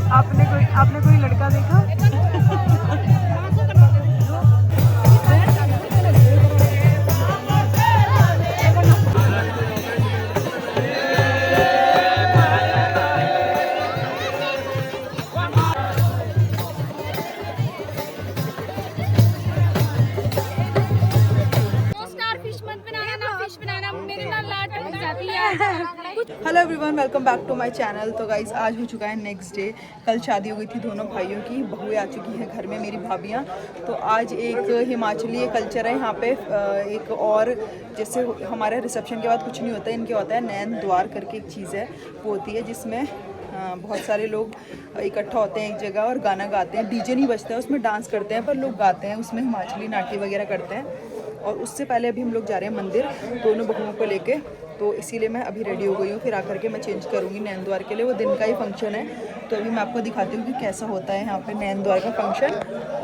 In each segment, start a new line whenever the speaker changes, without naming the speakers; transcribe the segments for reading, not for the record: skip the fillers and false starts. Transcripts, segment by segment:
आपने कोई लड़का देखा? Hello everyone, welcome back to my channel. तो गाइस आज हो चुका है नेक्स्ट डे। कल शादी हो गई थी दोनों भाइयों की, बहुएं आ चुकी हैं घर में, मेरी भाभियाँ। तो आज एक हिमाचली कल्चर है यहाँ पे। एक और जैसे हमारे रिसेप्शन के बाद कुछ नहीं होता है, इनके होता है नैन द्वार करके एक चीज़ है, वो होती है जिसमें बहुत सारे लोग इकट्ठा होते हैं एक जगह और गाना गाते हैं। डीजे नहीं बजता है उसमें, डांस करते हैं पर लोग गाते हैं उसमें, हिमाचली नाट्य वगैरह करते हैं। और उससे पहले अभी हम लोग जा रहे हैं मंदिर दोनों बहुओं को लेके। तो इसीलिए मैं अभी रेडी हो गई हूँ, फिर आकर के मैं चेंज करूँगी नैन द्वार के लिए। वो दिन का ही फंक्शन है, तो अभी मैं आपको दिखाती हूँ कि कैसा होता है यहाँ पे नैन द्वार का फंक्शन।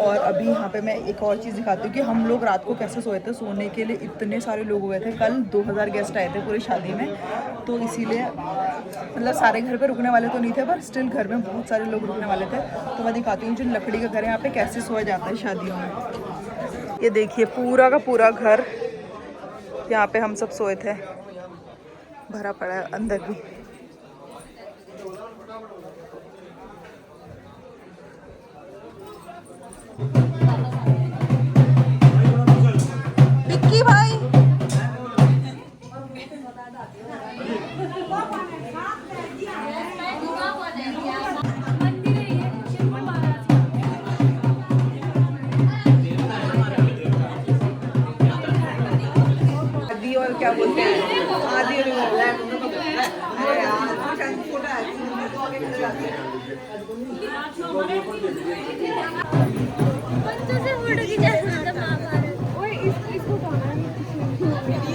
और अभी यहाँ पे मैं एक और चीज़ दिखाती हूँ कि हम लोग रात को कैसे सोए थे। सोने के लिए इतने सारे लोग हुए थे, कल 2000 गेस्ट आए थे पूरी शादी में। तो इसीलिए मतलब सारे घर पे रुकने वाले तो नहीं थे, पर स्टिल घर में बहुत सारे लोग रुकने वाले थे। तो मैं दिखाती हूँ जो लकड़ी का घर है यहाँ पे कैसे सोया जाता है शादियों में। ये देखिए पूरा का पूरा घर यहाँ पे हम सब सोए थे, भरा पड़ा है अंदर भी। विक्की भाई और क्या बोलते हैं आदि ये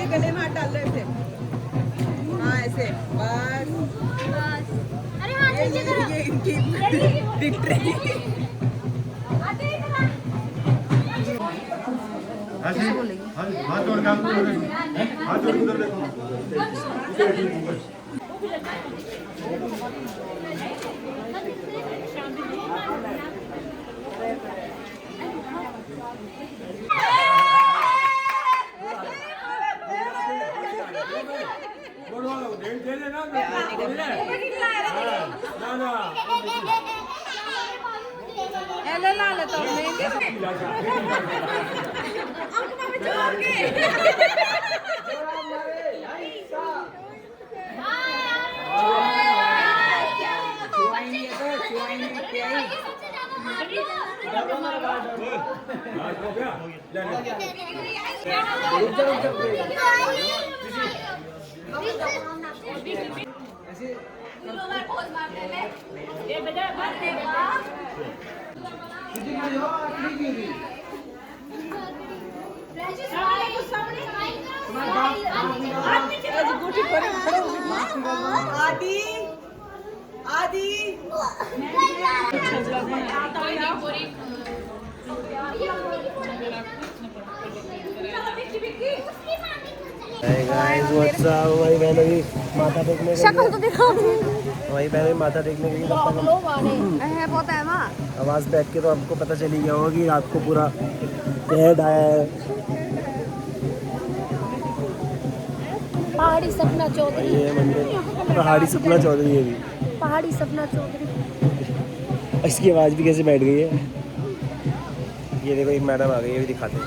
गले में हाथ डाल रहे थे। हाँ ऐसे बस। अरे हाँ ये इनकी विक्ट्री। हाथ जोड़ के हाथ जोड़ उधर देखो। आदि आदि
वही बहन अभी माथा टेकने शक्ल तो दिखाओ। वही बहन माथा टेकने के लिए आवाज़ बैठ के तो आपको पता चली गया होगा कि रात को पूरा डेड आया है।
पहाड़ी सपना चौधरी,
ये मंदिर पहाड़ी सपना चौधरी है भी।
पहाड़ी सपना चौधरी।
इसकी आवाज़ भी कैसे बैठ गई है। ये देखो एक मैडम आ गई है, भी दिखाते हैं।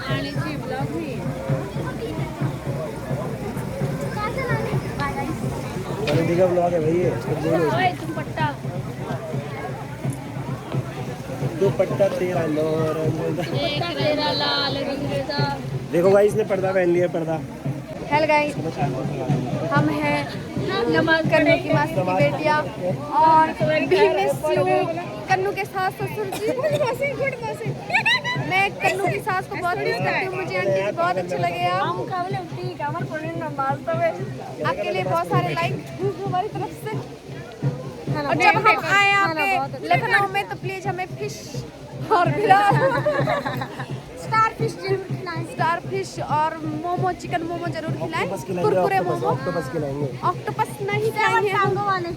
का ब्लॉग है भाई ये। दुपट्टा तेरा लाल रंग का। देखो भाई इसने पर्दा पहन लिया, पर्दा।
हेलो गाइस, हम हैं नमाज करने की मासी की बेटियां और कन्नू के सास ससुर जी। मैं कन्नू की सास को बहुत मिस करती हूँ, मुझे आंटी जी बहुत अच्छे लगे आप। आपके लिए बहुत सारे लाइक हमारी तरफ से। और जब हम आए यहाँ पे लखनऊ में तो प्लीज हमें फिश और स्टार
और मोमो, चिकन मोमो जरूर खिलाएं।
ऑक्टोपस खिलाएंगे,
कुरकुरे
ऑक्टोपस,
मोमो,
ऑक्टोपस खिलाएंगे।
ऑक्टोपस नहीं खाएंगे हम वाले।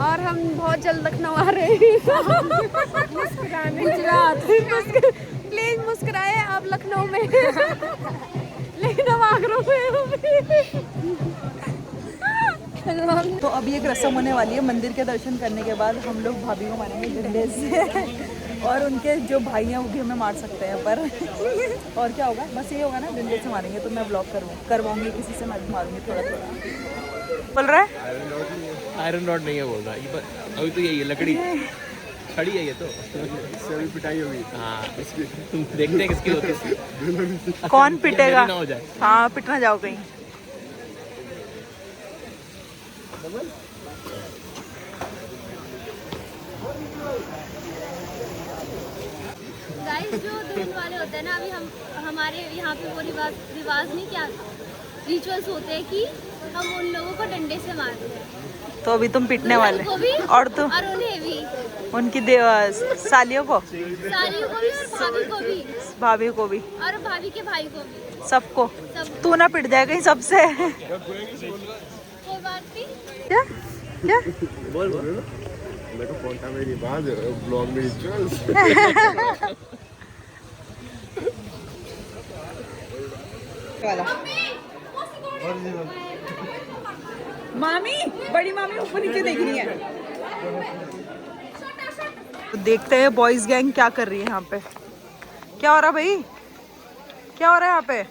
और हम बहुत जल्द लखनऊ आ रहे हैं। गुजरात। प्लीज मुस्कुराए आप लखनऊ में। लेकिन हम आगरा में
तो अभी एक रस्म होने वाली है। मंदिर के दर्शन करने के बाद हम लोग भाभी को मारेंगे डंडे से और उनके जो भाई हैं वो भी हमें मार सकते हैं, पर और क्या होगा, बस ये होगा ना, डंडे से मारेंगे। तो मैं ब्लॉग करवाऊंगी किसी से, मैं भी मारूंगी थोड़ा थोड़ा। बोल रहा है
आयरन रॉड नहीं है बोल रहा, अभी तो यही है, लकड़ी खड़ी है ये तो।
इससे पिटाई होगी।
हाँ देखते हैं किसकी होती है।
कौन पिटेगा।
ना हो जाए।
हाँ पिट ना जाओ कहीं।
गाइस जो दूध वाले होते हैं ना, अभी हमारे यहाँ पे वो रिवाज नहीं, क्या रिचुअल्स होते हैं कि हम उन लोगों को डंडे से मारते हैं।
तो अभी तुम पिटने वाले
को भी
और तुम
और उन्हें भी,
उनकी सालियों को,
सालियों को भी और भाभी को भी,
भाभी को भी,
और भाभी के भाई को भी,
सबको।
सब।
तू ना पिट जाए कहीं सबसे।
कोई बात नहीं।
क्या क्या
बोल
मेरे को पोंटा मेरी बात ब्लॉग में रिचुअल्स।
वाला मामी, बड़ी मामी ऊपर नीचे देख रही है। तो देखते हैं बॉयज गैंग क्या कर रही है यहाँ पे। क्या हो रहा भाई, क्या हो रहा है यहाँ पे?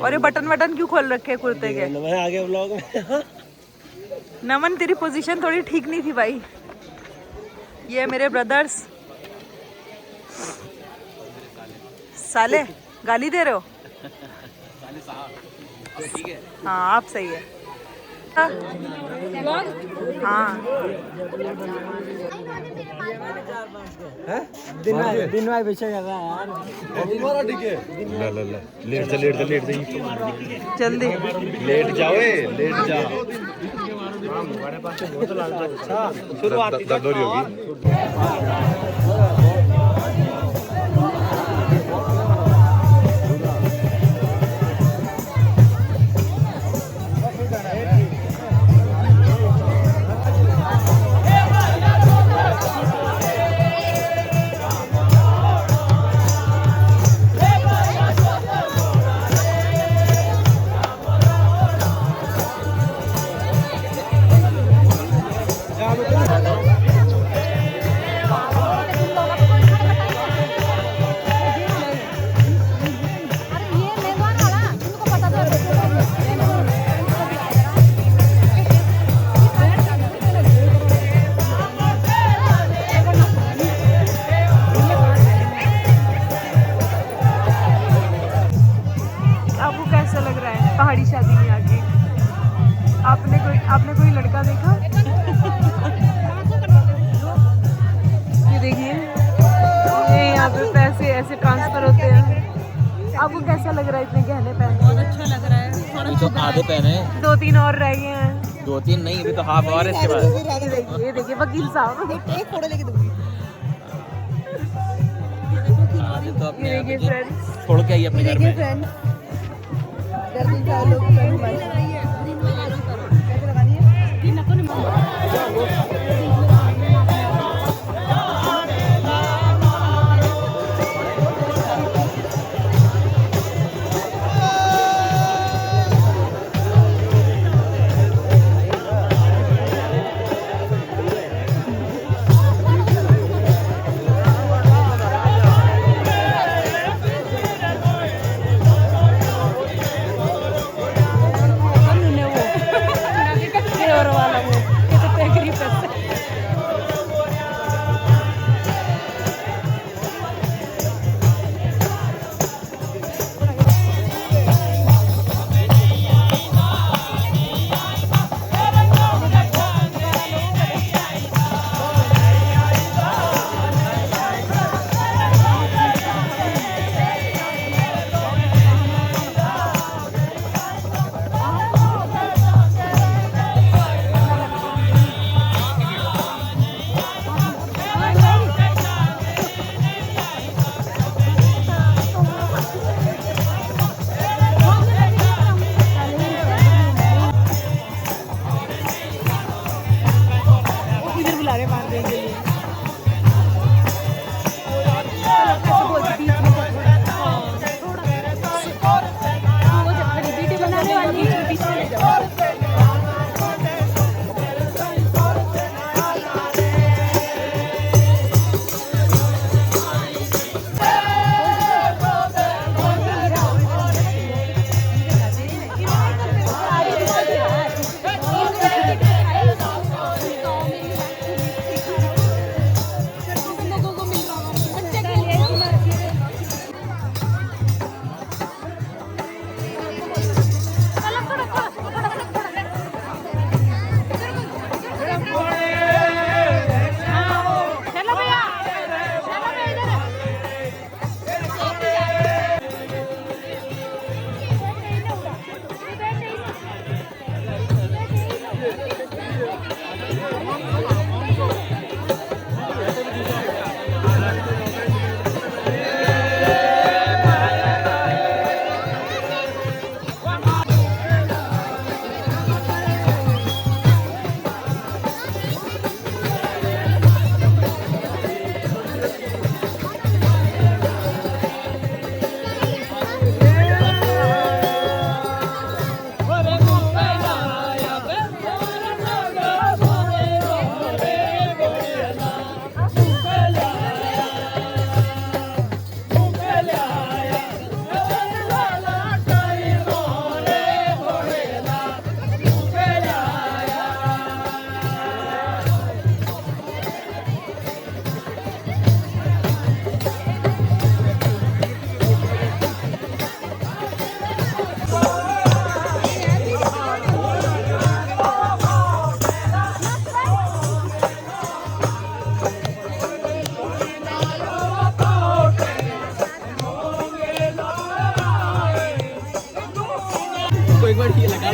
और ये बटन क्यों खोल रखे हैं कुर्ते के?
मैं आगे ब्लॉग में।
नमन तेरी पोजीशन थोड़ी ठीक नहीं थी भाई। ये मेरे ब्रदर्स। साले गाली दे रहे हो? हाँ आप सही है। हाँ
दिन में पीछे कर रहा है यार।
लेट जा
जल्दी
लेट जाओ लेट जा।
अच्छा शुरुआत
दर्दोरी होगी।
पहाड़ी शादी में आके आपने कोई लड़का देखा? ये देखिए, ये यहाँ पे पैसे ऐसे ट्रांसफर होते हैं। आपको कैसा लग रहा है इतने गहने पहने? बहुत अच्छा लग रहा है।
अभी तो आधे पहने,
2-3 और रह गए हैं।
2-3 नहीं, अभी तो हाफ और है इसके बाद।
ये देखिए वकील साहब, एक फोटो लेके दूंगी।
आधे तो अपने
ये देखिए फ्रेंड्स,
छोड़ के आई अपने घर में।
फ्रेंड्स
लारे मारने के लिए। वीडियो बनाने वाली पीछे ले जाओ।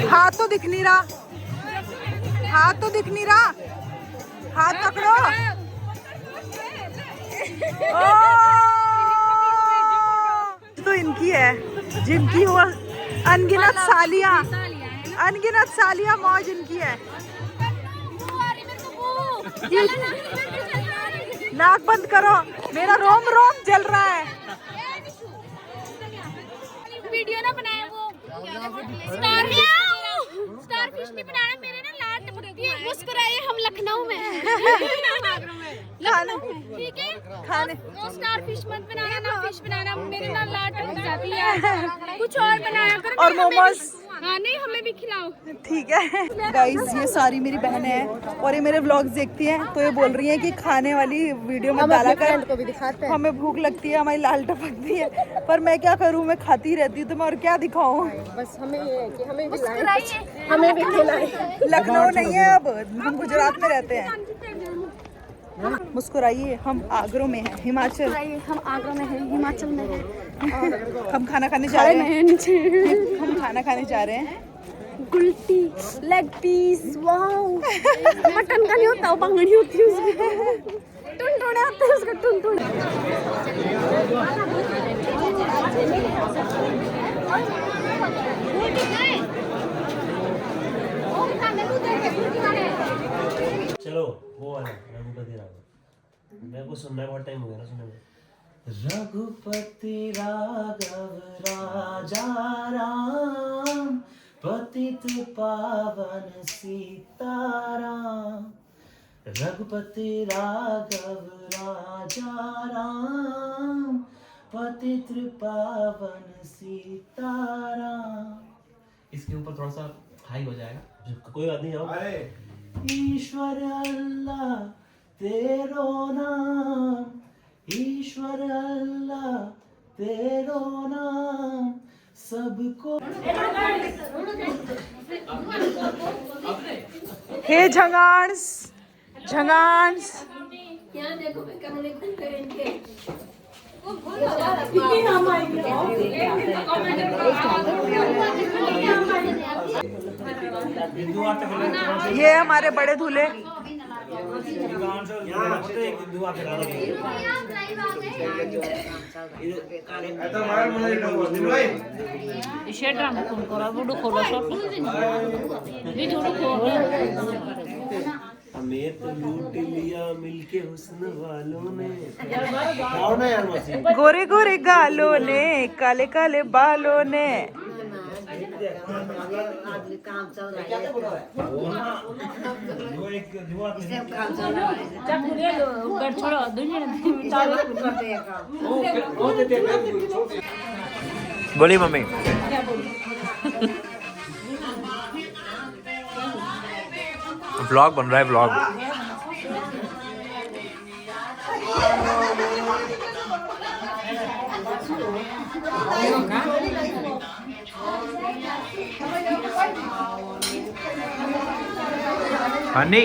हाथ तो दिख नहीं रहा, हाथ तो दिख नहीं रहा, हाथ पकड़ो। तो इनकी है जिनकी हो अनगिनत सालियां, अनगिनत सालियां मौज इनकी है। नाक बंद करो, मेरा रोम रोम जल रहा है।
वीडियो ना बनाए वो स्टार फिश नहीं बनाना, मेरे ना लाट टपकती है। मुस्कुराइए, हम लखनऊ में हैं। ठीक है,
खाने
वो स्टार फिश मत बनाना, ना फिश बनाना, मेरे ना लाट टपक जाती है। कुछ और बनाया करो।
और मोमोज।
हाँ नहीं, हमें भी खिलाओ।
ठीक है गाइस, ये सारी मेरी बहनें हैं और ये मेरे व्लॉग्स देखती हैं, तो ये बोल रही हैं कि खाने वाली वीडियो में डाला कर,
को भी दिखाते हैं।
हमें भूख लगती है, हमारी लाल टपकती है, पर मैं क्या करूं, मैं खाती रहती हूँ, तो मैं और क्या दिखाऊं।
बस हमें ये है कि हमें भी खिलाएं, हमें भी खिलाएं।
लखनऊ नहीं है अब, हम गुजरात में रहते हैं। मुस्कुराइए, हम आगरा में हैं, हिमाचल।
हम आगरा में हैं, हिमाचल में हैं।
हम खाना खाने जा रहे हैं, हम खाना खाने जा रहे हैं।
गुलटी, लेग पीस, वाओ। मटन का नहीं होता, वो बांगड़ी होती है उसमें। टुनटुने होते हैं उसका, टुनटुने।
चलो वो वाला रघुपति राघव, मेरे को सुनना है, बहुत टाइम हो गया ना सुनने में। रघुपति राघव राजा राम, पतित पावन सीताराम। रघुपति राघव राजा राम, पतित पावन सीताराम। इसके ऊपर थोड़ा सा हाई हो जाएगा, कोई बात नहीं। आओ। ईश्वर अल्लाह तेरो नाम, ईश्वर अल्लाह तेरो नाम, सबको।
हे झंगांस, झंगांस।
यहाँ देखो, मैं कमरे खुल करेंगे।
ये हमारे बड़े दूल्हे।
हमें तो लूट लिया मिलके हुस्न वालों ने। गाओ ना यार मौसी।
गोरे गोरे गालों ने काले काले बालों ने।
बोली मम्मी। व्लॉग बन रहा है व्लॉग। हनी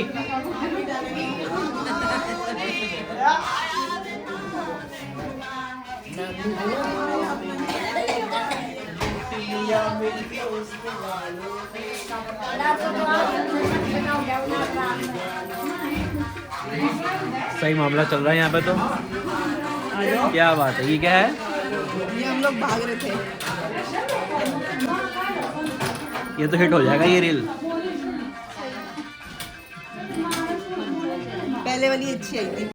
सही मामला चल रहा है यहाँ पे तो। क्या बात है, ये क्या है?
ये हम लोग भाग रहे थे।
ये तो हिट हो जाएगा ये रील।
पहले वाली अच्छी आई थी।